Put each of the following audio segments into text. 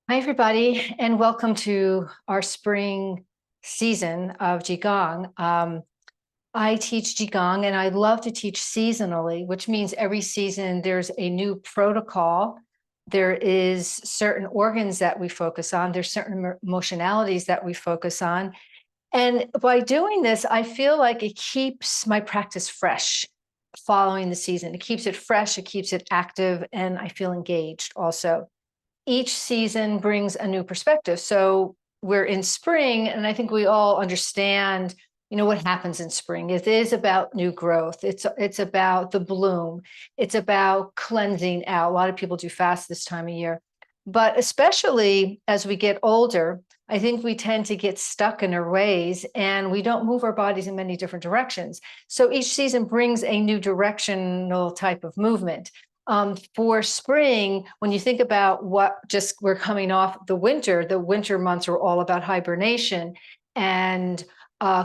Hi, everybody, and welcome to our spring season of Qigong. I teach Qigong, and I love to teach seasonally, which means every season there's a new protocol. There is certain organs that we focus on. There's certain emotionalities that we focus on. And by doing this, I feel like it keeps my practice fresh following the season. It keeps it fresh, it keeps it active, and I feel engaged also. Each season brings a new perspective. So we're in spring, and I think we all understand, what happens in spring. It is about new growth. It's about the bloom. It's about cleansing out. A lot of people do fast this time of year, but especially as we get older, I think we tend to get stuck in our ways and we don't move our bodies in many different directions. So each season brings a new directional type of movement. For spring, when you think about we're coming off the winter months are all about hibernation and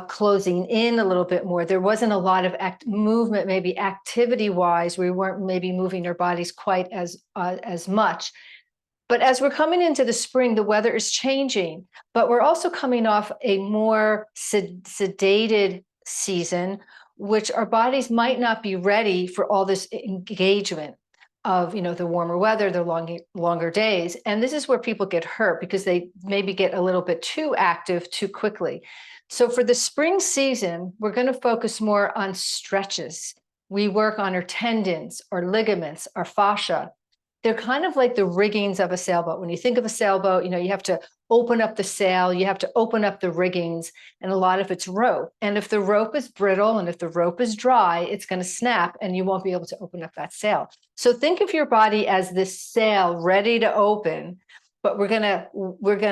closing in a little bit more. There wasn't a lot of movement, maybe activity wise. We weren't maybe moving our bodies quite as much. But as we're coming into the spring, the weather is changing, but we're also coming off a more sedated season, which our bodies might not be ready for all this engagement of the warmer weather, the longer days. And this is where people get hurt because they maybe get a little bit too active too quickly. So for the spring season, we're going to focus more on stretches. We work on our tendons, our ligaments, our fascia. They're kind of like the riggings of a sailboat. When you think of a sailboat, you have to open up the sail, you have to open up the riggings, and a lot of it's rope. And if the rope is brittle and if the rope is dry, it's going to snap and you won't be able to open up that sail. So think of your body as this sail ready to open, but we're going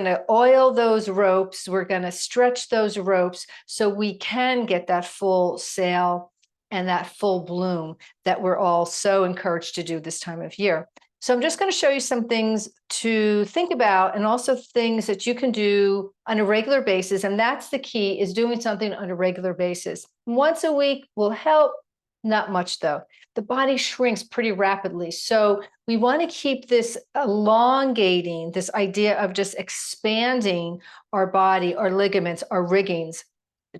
to oil those ropes, we're going to stretch those ropes so we can get that full sail and that full bloom that we're all so encouraged to do this time of year. So I'm just going to show you some things to think about and also things that you can do on a regular basis. And that's the key, is doing something on a regular basis. Once a week will help, not much though. The body shrinks pretty rapidly. So we want to keep this elongating, this idea of just expanding our body, our ligaments, our riggings,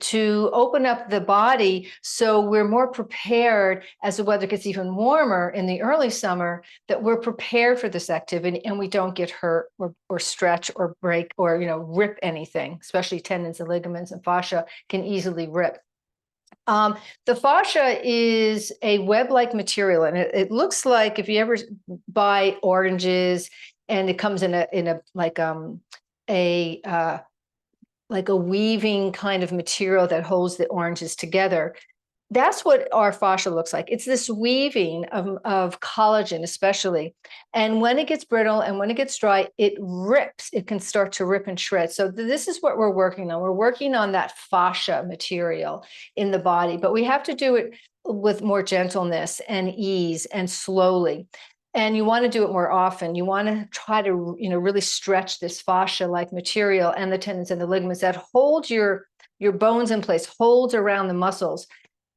to open up the body so we're more prepared as the weather gets even warmer in the early summer, that we're prepared for this activity and we don't get hurt or stretch or break or rip anything. Especially tendons and ligaments and fascia can easily rip. The fascia is a web-like material, and it looks like, if you ever buy oranges and it comes in a weaving kind of material that holds the oranges together. That's what our fascia looks like. It's this weaving of collagen, especially. And when it gets brittle and when it gets dry, it rips. It can start to rip and shred. So this is what we're working on. We're working on that fascia material in the body, but we have to do it with more gentleness and ease and slowly. And you want to do it more often. You want to try to, really stretch this fascia-like material and the tendons and the ligaments that hold your bones in place, holds around the muscles.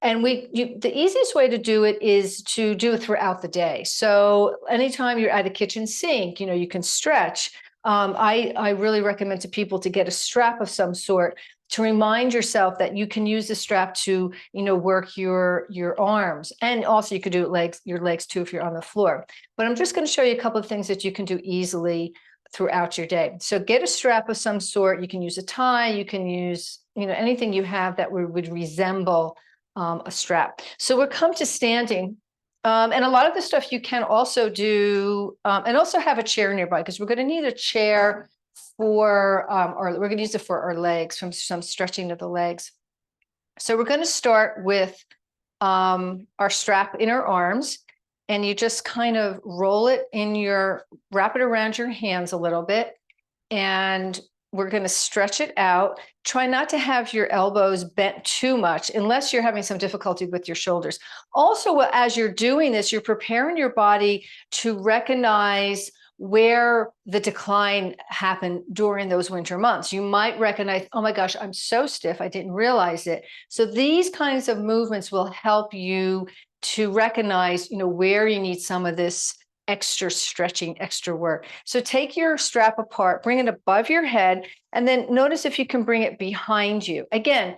And the easiest way to do it is to do it throughout the day. So anytime you're at a kitchen sink, you can stretch. I really recommend to people to get a strap of some sort to remind yourself that you can use the strap to, work your arms. And also you could do your legs too if you're on the floor. But I'm just going to show you a couple of things that you can do easily throughout your day. So get a strap of some sort. You can use a tie. You can use, anything you have that would resemble a strap. So we'll come to standing. And a lot of the stuff you can also do, and also have a chair nearby, because we're going to need a chair for, or we're going to use it for our legs, from some stretching of the legs. So we're going to start with our strap in our arms, and you just kind of wrap it around your hands a little bit, and we're going to stretch it out. Try not to have your elbows bent too much unless you're having some difficulty with your shoulders. Also, as you're doing this, you're preparing your body to recognize where the decline happened during those winter months. You might recognize, oh my gosh, I'm so stiff, I didn't realize it. So these kinds of movements will help you to recognize, where you need some of this extra stretching, extra work. So take your strap apart, bring it above your head, and then notice if you can bring it behind you. Again,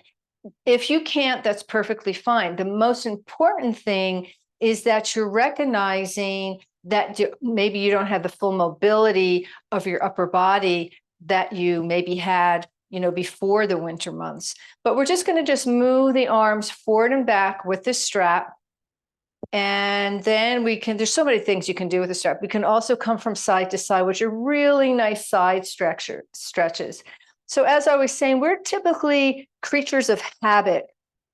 if you can't, that's perfectly fine. The most important thing is that you're recognizing that maybe you don't have the full mobility of your upper body that you maybe had, before the winter months. But we're just going to just move the arms forward and back with this strap. And then there's so many things you can do with the strap. We can also come from side to side, which are really nice side stretches. So as I was saying, we're typically creatures of habit,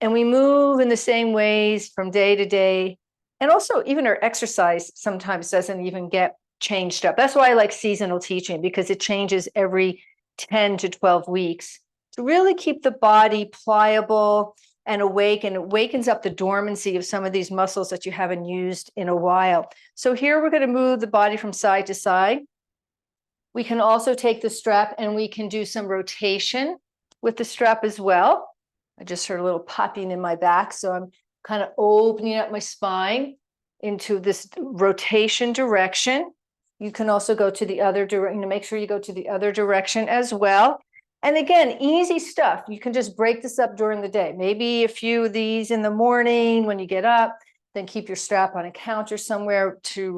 and we move in the same ways from day to day. And also even our exercise sometimes doesn't even get changed up. That's why I like seasonal teaching, because it changes every 10 to 12 weeks to really keep the body pliable and awake, and it wakens up the dormancy of some of these muscles that you haven't used in a while. So here we're going to move the body from side to side. We can also take the strap and we can do some rotation with the strap as well. I just heard a little popping in my back, so I'm kind of opening up my spine into this rotation direction. You can also go to the other direction, make sure you go to the other direction as well. And again, easy stuff. You can just break this up during the day. Maybe a few of these in the morning when you get up, then keep your strap on a counter somewhere to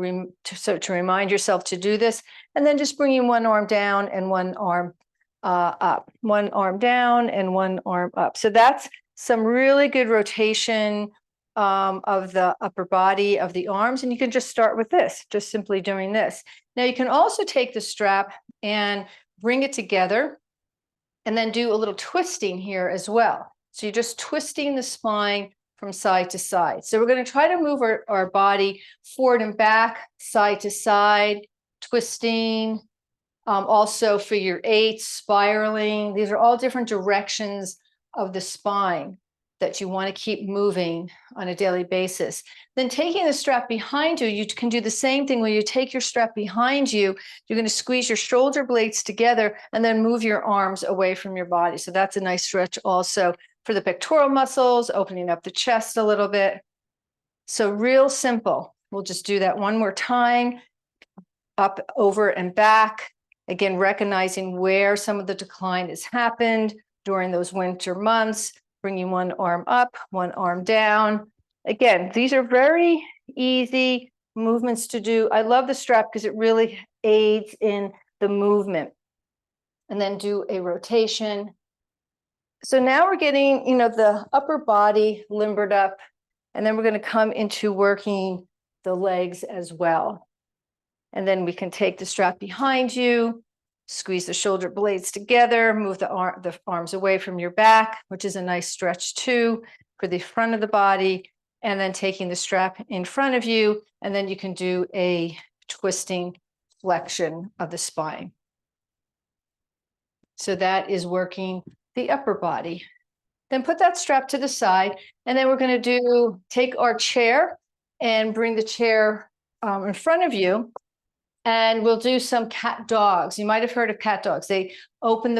remind yourself to do this. And then just bringing one arm down and one arm up, one arm down and one arm up. So that's some really good rotation of the upper body, of the arms. And you can just start with this, just simply doing this. Now you can also take the strap and bring it together and then do a little twisting here as well. So you're just twisting the spine from side to side. So we're going to try to move our body forward and back, side to side, twisting, also figure 8, spiraling. These are all different directions of the spine that you want to keep moving on a daily basis. Then taking the strap behind you, you can do the same thing. When you take your strap behind you, you're going to squeeze your shoulder blades together and then move your arms away from your body. So that's a nice stretch also for the pectoral muscles, opening up the chest a little bit. So real simple. We'll just do that one more time. Up, over, and back. Again, recognizing where some of the decline has happened during those winter months. Bringing one arm up, one arm down. Again, these are very easy movements to do. I love the strap because it really aids in the movement. And then do a rotation. So now we're getting, the upper body limbered up, and then we're going to come into working the legs as well. And then we can take the strap behind you, squeeze the shoulder blades together, move the arms away from your back, which is a nice stretch too for the front of the body, and then taking the strap in front of you, and then you can do a twisting flexion of the spine. So that is working the upper body. Then put that strap to the side, and then we're going to take our chair and bring the chair in front of you. And we'll do some cat dogs. You might have heard of cat dogs. They open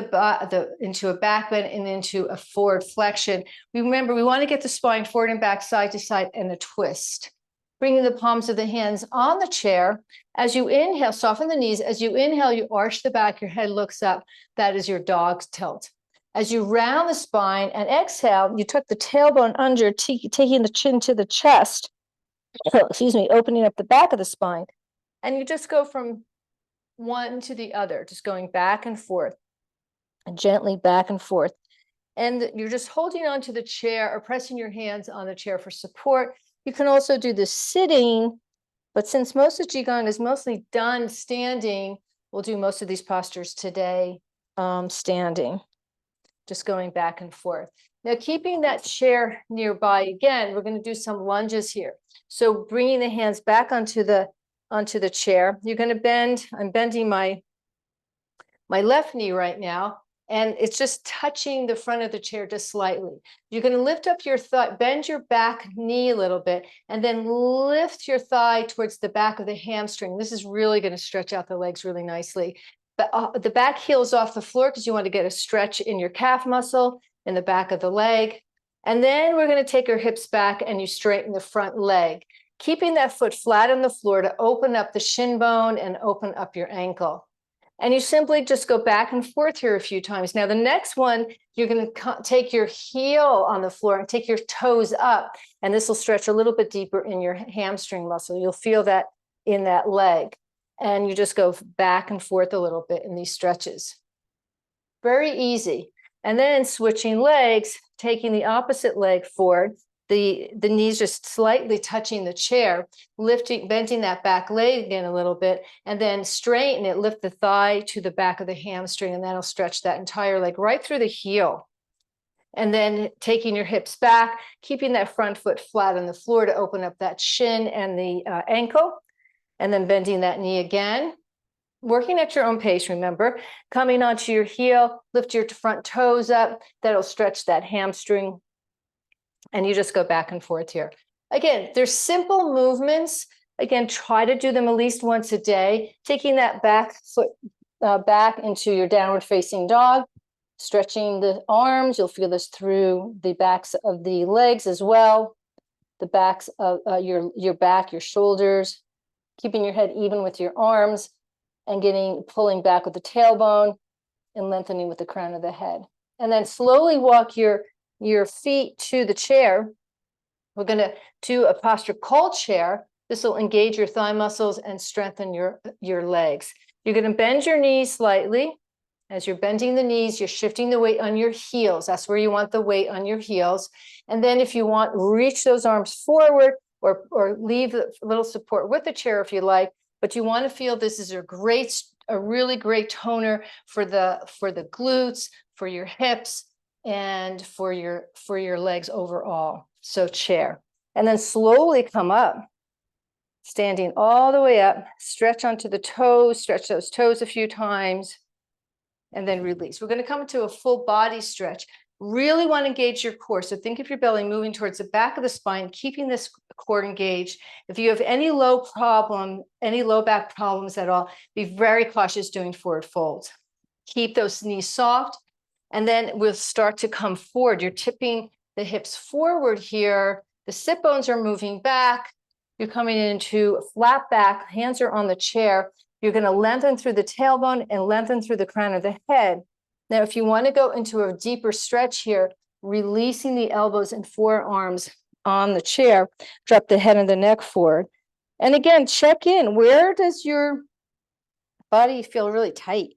into a back bend and into a forward flexion. Remember, we want to get the spine forward and back, side to side, and a twist. Bringing the palms of the hands on the chair. As you inhale, soften the knees. As you inhale, you arch the back, your head looks up. That is your dog's tilt. As you round the spine and exhale, you tuck the tailbone under, taking the chin to the chest. Opening up the back of the spine. And you just go from one to the other, just going back and forth, and gently back and forth. And you're just holding onto the chair or pressing your hands on the chair for support. You can also do this sitting, but since most of Qigong is mostly done standing, we'll do most of these postures today standing, just going back and forth. Now, keeping that chair nearby, again, we're going to do some lunges here. So bringing the hands back onto the chair. You're going to bend. I'm bending my left knee right now, and it's just touching the front of the chair just slightly. You're going to lift up your thigh, bend your back knee a little bit, and then lift your thigh towards the back of the hamstring. This is really going to stretch out the legs really nicely. But the back heel's off the floor because you want to get a stretch in your calf muscle in the back of the leg. And then we're going to take our hips back and you straighten the front leg. keeping that foot flat on the floor to open up the shin bone and open up your ankle. And you simply just go back and forth here a few times. Now, the next one, you're going to take your heel on the floor and take your toes up. And this will stretch a little bit deeper in your hamstring muscle. You'll feel that in that leg. And you just go back and forth a little bit in these stretches. Very easy. And then switching legs, taking the opposite leg forward, the knees just slightly touching the chair, bending that back leg again a little bit, and then straighten it, lift the thigh to the back of the hamstring, and that'll stretch that entire leg right through the heel. And then taking your hips back, keeping that front foot flat on the floor to open up that shin and the ankle, and then bending that knee again. Working at your own pace, remember, coming onto your heel, lift your front toes up, that'll stretch that hamstring. And you just go back and forth here. Again, there's simple movements. Again, try to do them at least once a day. Taking that back foot back into your downward facing dog, stretching the arms. You'll feel this through the backs of the legs as well. The backs of your back, your shoulders, keeping your head even with your arms and pulling back with the tailbone and lengthening with the crown of the head. And then slowly walk your feet to the chair. We're going to do a posture called chair. This will engage your thigh muscles and strengthen your legs. You're going to bend your knees slightly. As you're bending the knees, you're shifting the weight on your heels. That's where you want the weight, on your heels. And then if you want, reach those arms forward or leave a little support with the chair if you like. But you want to feel this is a really great toner for the glutes, for your hips, and for your legs overall. So chair. And then slowly come up, standing all the way up, stretch onto the toes, stretch those toes a few times, and then release. We're going to come into a full body stretch. Really want to engage your core. So think of your belly moving towards the back of the spine, keeping this core engaged. If you have any low back problems at all, be very cautious doing forward folds. Keep those knees soft. And then we'll start to come forward. You're tipping the hips forward here. The sit bones are moving back. You're coming into a flat back. Hands are on the chair. You're going to lengthen through the tailbone and lengthen through the crown of the head. Now, if you want to go into a deeper stretch here, releasing the elbows and forearms on the chair, drop the head and the neck forward. And again, check in. Where does your body feel really tight?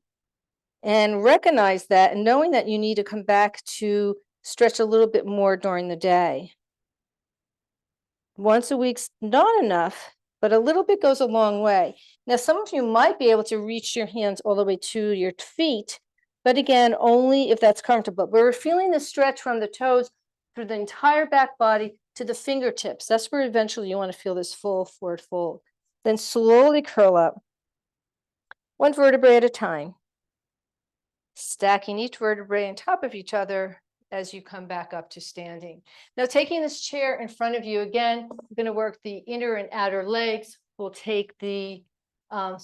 And recognize that, and knowing that you need to come back to stretch a little bit more during the day. Once a week's not enough, but a little bit goes a long way. Now, some of you might be able to reach your hands all the way to your feet, but again, only if that's comfortable. But we're feeling the stretch from the toes through the entire back body to the fingertips. That's where eventually you want to feel this full forward fold. Then slowly curl up, one vertebrae at a time, stacking each vertebrae on top of each other as you come back up to standing. Now, taking this chair in front of you again, we're going to work the inner and outer legs. We'll take so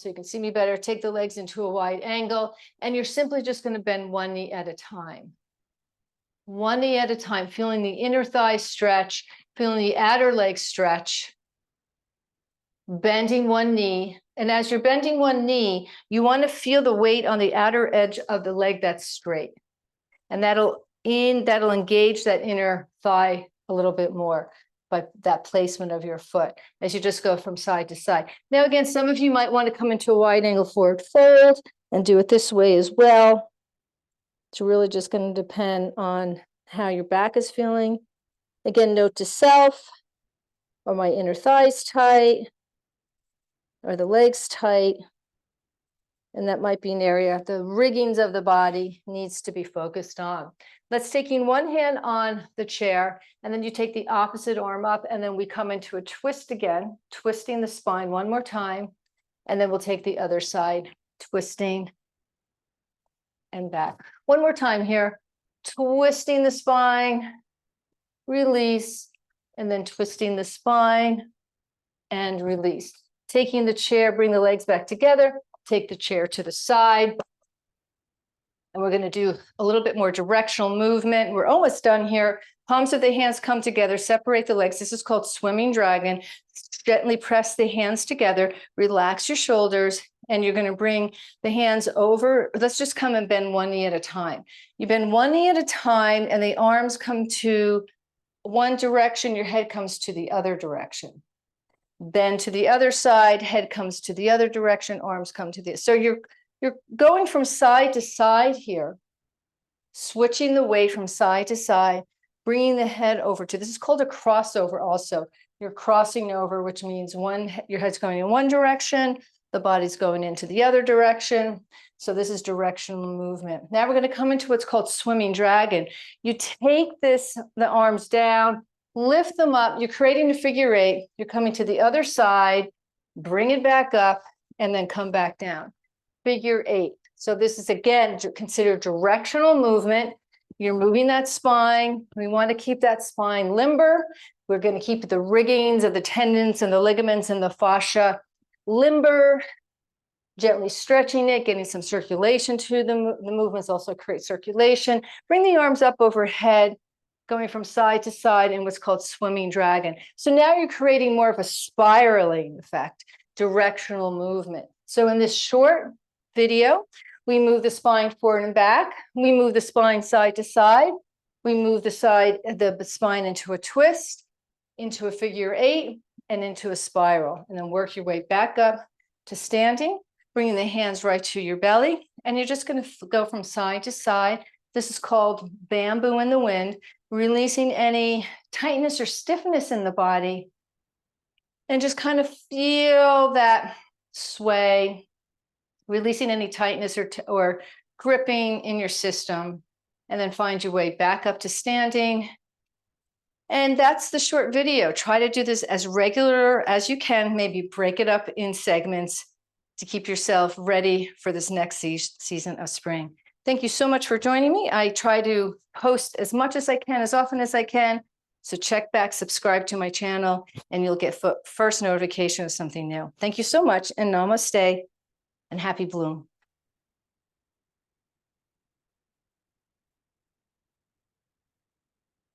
you can see me better, take the legs into a wide angle, and you're simply just going to bend one knee at a time. One knee at a time, feeling the inner thigh stretch, feeling the outer leg stretch, bending one knee. And as you're bending one knee, you want to feel the weight on the outer edge of the leg that's straight. And that'll engage that inner thigh a little bit more by that placement of your foot as you just go from side to side. Now, again, some of you might want to come into a wide angle forward fold and do it this way as well. It's really just going to depend on how your back is feeling. Again, note to self, are my inner thighs tight? Are the legs tight? And that might be an area, the riggings of the body needs to be focused on. Let's taking one hand on the chair, and then you take the opposite arm up, and then we come into a twist again, twisting the spine one more time, and then we'll take the other side, twisting and back. One more time here, twisting the spine, release, and then twisting the spine and release. Taking the chair, bring the legs back together, take the chair to the side. And we're going to do a little bit more directional movement. We're almost done here. Palms of the hands come together, separate the legs. This is called swimming dragon. Gently press the hands together, relax your shoulders, and you're going to bring the hands over. Let's just come and bend one knee at a time. You bend one knee at a time, and the arms come to one direction, your head comes to the other direction. Bend to the other side, head comes to the other direction, arms come to the. So you're going from side to side here, switching the weight from side to side, bringing the head over to, this is called a crossover also. You're crossing over, which means your head's going in one direction, the body's going into the other direction. So this is directional movement. Now we're going to come into what's called swimming dragon. You take the arms down, lift them up. You're creating a figure eight. You're coming to the other side, bring it back up, and then come back down. Figure eight. So this is, again, considered directional movement. You're moving that spine. We want to keep that spine limber. We're going to keep the riggings of the tendons and the ligaments and the fascia limber, gently stretching it, getting some circulation to the movements, also create circulation. Bring the arms up overhead, going from side to side in what's called swimming dragon. So now you're creating more of a spiraling effect, directional movement. So in this short video, we move the spine forward and back. We move the spine side to side. We move the spine into a twist, into a figure eight, and into a spiral. And then work your way back up to standing, bringing the hands right to your belly. And you're just going to go from side to side. This is called bamboo in the wind, releasing any tightness or stiffness in the body. And just kind of feel that sway, releasing any tightness or gripping in your system, and then find your way back up to standing. And that's the short video. Try to do this as regular as you can, maybe break it up in segments to keep yourself ready for this next season of spring. Thank you so much for joining me. I try to post as much as I can, as often as I can. So check back, subscribe to my channel, and you'll get first notification of something new. Thank you so much, and namaste. And happy bloom.